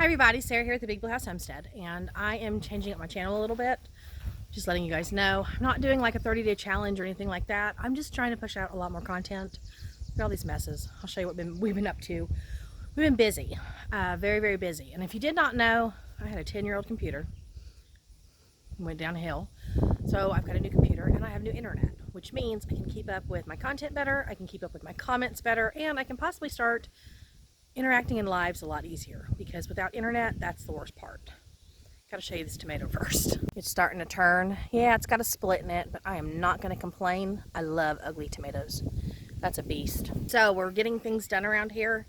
everybody, Sarah here at the Big Blue House Homestead, and I am changing up my channel a little bit. Just letting you guys know, I'm not doing like a 30-day challenge or anything like that. I'm just trying to push out a lot more content. Look at all these messes. I'll show you what we've been up to. We've been busy, very, very busy. And if you did not know, I had a 10-year-old computer. Went downhill. So I've got a new computer and I have new internet, which means I can keep up with my content better, I can keep up with my comments better, and I can possibly start interacting in lives a lot easier, because without internet, that's the worst part. Gotta show you this tomato first. It's starting to turn. Yeah, it's got a split in it, but I am not gonna complain. I love ugly tomatoes. That's a beast. So we're getting things done around here.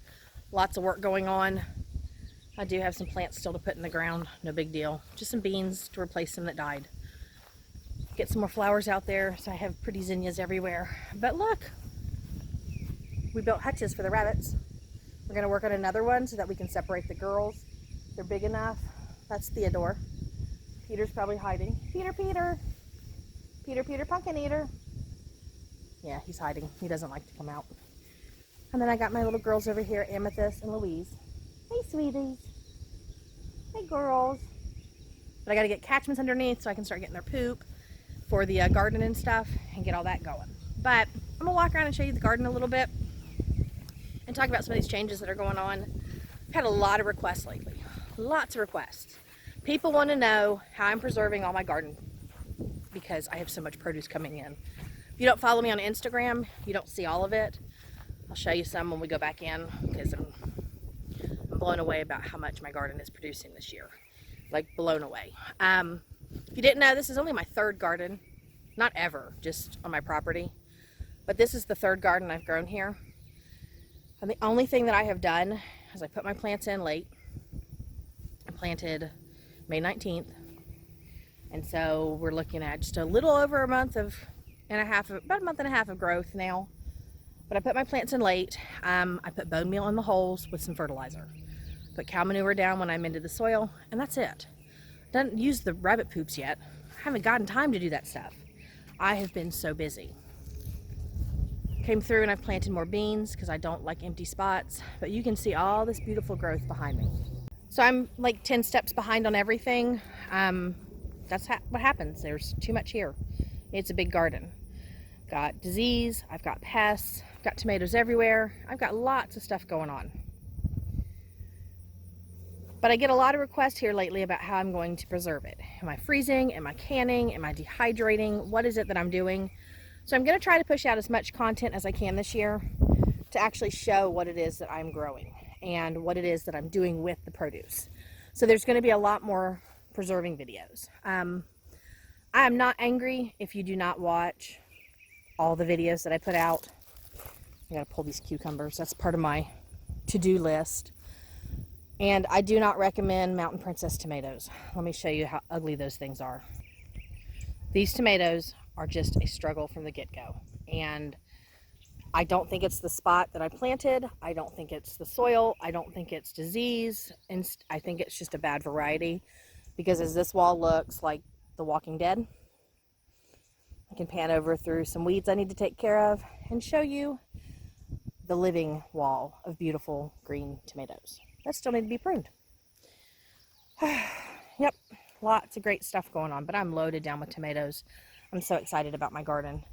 Lots of work going on. I do have some plants still to put in the ground, no big deal. Just some beans to replace some that died. Get some more flowers out there, so I have pretty zinnias everywhere. But look, we built hutches for the rabbits. We're gonna work on another one so that we can separate the girls. They're big enough. That's Theodore. Peter's probably hiding. Peter, pumpkin eater. Yeah, he's hiding. He doesn't like to come out. And then I got my little girls over here, Amethyst and Louise. Hey, sweeties. Hey, girls. But I gotta get catchments underneath so I can start getting their poop for the garden and stuff and get all that going. But I'm gonna walk around and show you the garden a little bit and talk about some of these changes that are going on. I've had a lot of requests lately. Lots of requests. People want to know how I'm preserving all my garden because I have so much produce coming in. If you don't follow me on Instagram, you don't see all of it. I'll show you some when we go back in, because I'm blown away about how much my garden is producing this year. Like, blown away. If you didn't know, this is only my third garden. Not ever, just on my property. But this is the third garden I've grown here. And the only thing that I have done is I put my plants in late. I planted May 19th. And so we're looking at just a little over about a month and a half of growth now. But I put my plants in late. I put bone meal in the holes with some fertilizer. Put cow manure down when I mended the soil, and that's it. Didn't use the rabbit poops yet. I haven't gotten time to do that stuff. I have been so busy. Came through and I've planted more beans because I don't like empty spots, but you can see all this beautiful growth behind me. So I'm like 10 steps behind on everything. That's what happens. There's too much here. It's a big garden. Got disease, I've got pests, I've got tomatoes everywhere. I've got lots of stuff going on. But I get a lot of requests here lately about how I'm going to preserve it. Am I freezing? Am I canning? Am I dehydrating? What is it that I'm doing? So I'm going to try to push out as much content as I can this year to actually show what it is that I'm growing and what it is that I'm doing with the produce. So there's going to be a lot more preserving videos. I am not angry if you do not watch all the videos that I put out. I got to pull these cucumbers. That's part of my to-do list. And I do not recommend Mountain Princess tomatoes. Let me show you how ugly those things are. These tomatoes are just a struggle from the get-go. And I don't think it's the spot that I planted. I don't think it's the soil. I don't think it's disease. And I think it's just a bad variety. Because as this wall looks like The Walking Dead, I can pan over through some weeds I need to take care of and show you the living wall of beautiful green tomatoes that still need to be pruned. Yep, lots of great stuff going on, but I'm loaded down with tomatoes. I'm so excited about my garden.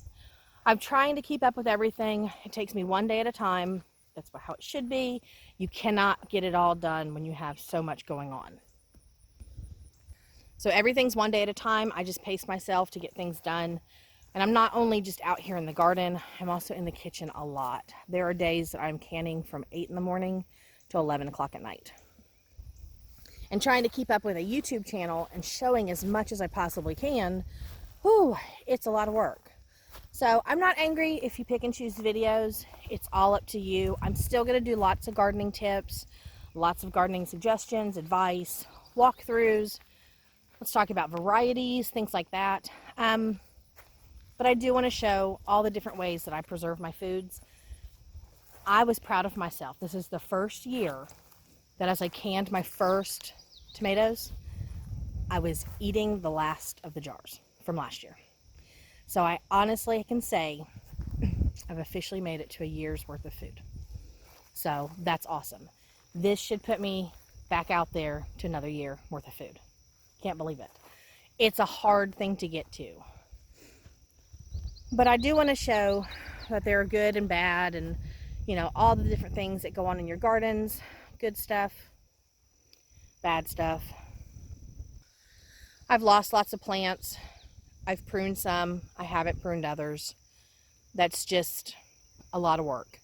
I'm trying to keep up with everything. It takes me one day at a time. That's how it should be. You cannot get it all done when you have so much going on. So everything's one day at a time. I just pace myself to get things done. And I'm not only just out here in the garden, I'm also in the kitchen a lot. There are days that I'm canning from 8 in the morning to 11 o'clock at night. And trying to keep up with a YouTube channel and showing as much as I possibly can, whew, it's a lot of work. So I'm not angry if you pick and choose videos. It's all up to you. I'm still going to do lots of gardening tips, lots of gardening suggestions, advice, walkthroughs. Let's talk about varieties, things like that. But I do want to show all the different ways that I preserve my foods. I was proud of myself. This is the first year that as I canned my first tomatoes, I was eating the last of the jars from last year. So I honestly can say I've officially made it to a year's worth of food. So that's awesome. This should put me back out there to another year worth of food. Can't believe it. It's a hard thing to get to. But I do want to show that there are good and bad, and all the different things that go on in your gardens. Good stuff, bad stuff. I've lost lots of plants. I've pruned some. I haven't pruned others. That's just a lot of work.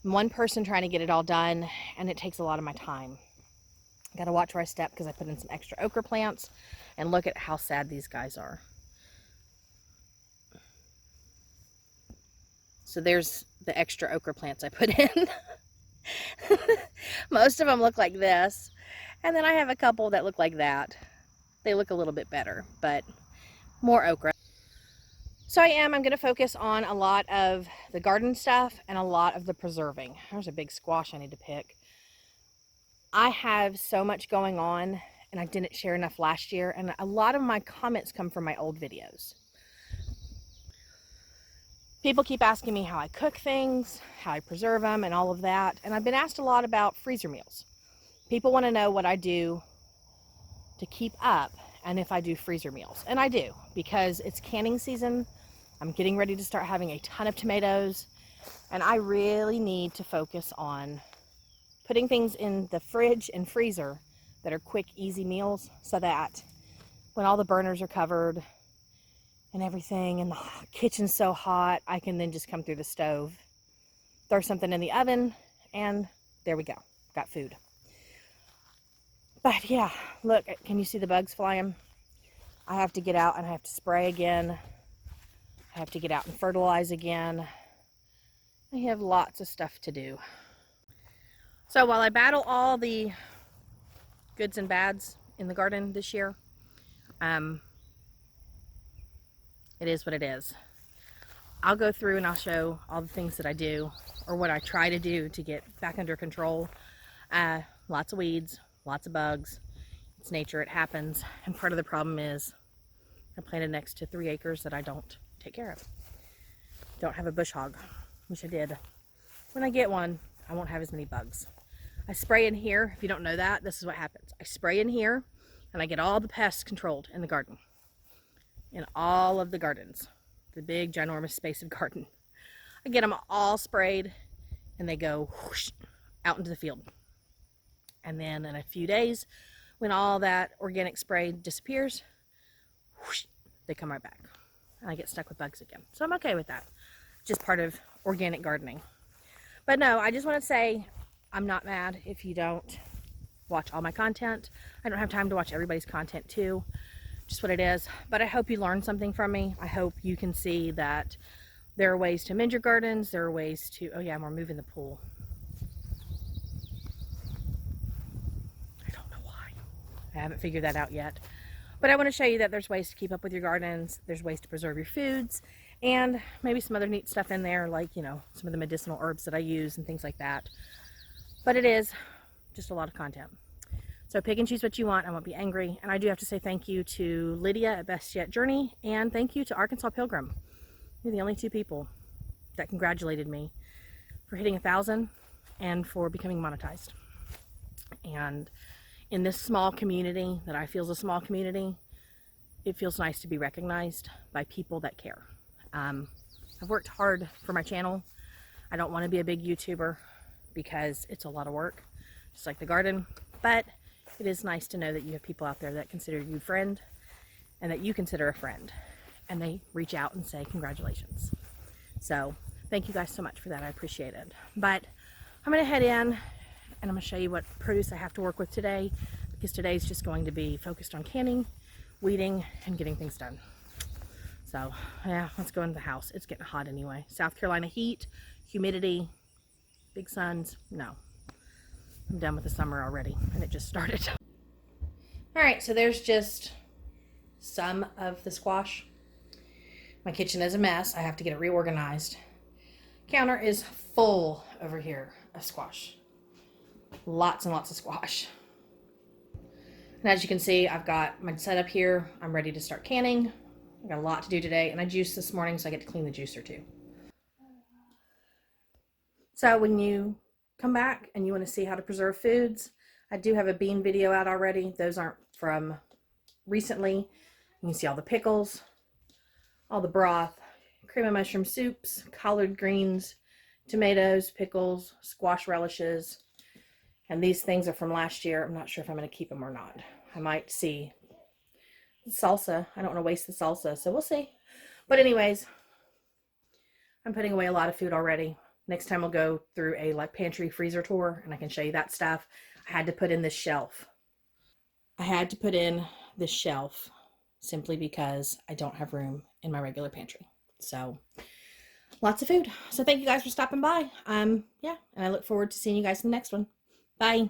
I'm one person trying to get it all done, and it takes a lot of my time. I gotta watch where I step because I put in some extra okra plants, and look at how sad these guys are. So there's the extra okra plants I put in. Most of them look like this, and then I have a couple that look like that. They look a little bit better, but more okra. So I'm going to focus on a lot of the garden stuff and a lot of the preserving. There's a big squash I need to pick. I have so much going on, and I didn't share enough last year, and a lot of my comments come from my old videos. People keep asking me how I cook things, how I preserve them, and all of that. And I've been asked a lot about freezer meals. People want to know what I do to keep up and if I do freezer meals. And I do, because it's canning season. I'm getting ready to start having a ton of tomatoes, and I really need to focus on putting things in the fridge and freezer that are quick, easy meals, so that when all the burners are covered and everything, and the kitchen's so hot, I can then just come through the stove, throw something in the oven, and there we go. Got food. But yeah, look, can you see the bugs flying? I have to get out and I have to spray again. I have to get out and fertilize again. I have lots of stuff to do. So while I battle all the goods and bads in the garden this year, it is what it is. I'll go through and I'll show all the things that I do, or what I try to do to get back under control. Lots of weeds, lots of bugs. It's nature, it happens. And part of the problem is I planted next to 3 acres that I don't take care of. Don't have a bush hog. Wish I did. When I get one, I won't have as many bugs. I spray in here. If you don't know that, this is what happens. I spray in here and I get all the pests controlled in the garden. In all of the gardens. The big, ginormous space of garden. I get them all sprayed and they go whoosh, out into the field. And then in a few days, when all that organic spray disappears, whoosh, they come right back. And I get stuck with bugs again. So I'm okay with that. Just part of organic gardening. But no, I just want to say I'm not mad if you don't watch all my content. I don't have time to watch everybody's content too. Just what it is. But I hope you learned something from me. I hope you can see that there are ways to mend your gardens. There are ways to, oh yeah, we're moving the pool. I don't know why. I haven't figured that out yet. But I want to show you that there's ways to keep up with your gardens. There's ways to preserve your foods. And maybe some other neat stuff in there, like, some of the medicinal herbs that I use and things like that. But it is just a lot of content. So pick and choose what you want. I won't be angry. And I do have to say thank you to Lydia at Best Yet Journey, and thank you to Arkansas Pilgrim. You're the only 2 people that congratulated me for hitting 1,000 and for becoming monetized. And in this small community that I feel is a small community, it feels nice to be recognized by people that care. I've worked hard for my channel. I don't want to be a big YouTuber because it's a lot of work, just like the garden. But it is nice to know that you have people out there that consider you a friend and that you consider a friend, and they reach out and say congratulations. So thank you guys so much for that. I appreciate it. But I'm going to head in and I'm going to show you what produce I have to work with today, because today's just going to be focused on canning, weeding, and getting things done. So yeah, let's go into the house. It's getting hot anyway. South Carolina heat, humidity, big suns. No. I'm done with the summer already, and it just started. All right, so there's just some of the squash. My kitchen is a mess. I have to get it reorganized. Counter is full over here of squash. Lots and lots of squash. And as you can see, I've got my setup here. I'm ready to start canning. I've got a lot to do today, and I juiced this morning, so I get to clean the juicer too. So when you come back and you want to see how to preserve foods, I do have a bean video out already. Those aren't from recently. You can see all the pickles, all the broth, cream of mushroom soups, collard greens, tomatoes, pickles, squash relishes. And these things are from last year. I'm not sure if I'm going to keep them or not. I might see. Salsa. I don't want to waste the salsa, so we'll see. But anyways, I'm putting away a lot of food already. Next time we'll go through a like pantry freezer tour and I can show you that stuff. I had to put in this shelf. I had to put in this shelf simply because I don't have room in my regular pantry. So lots of food. So thank you guys for stopping by. Yeah, and I look forward to seeing you guys in the next one. Bye.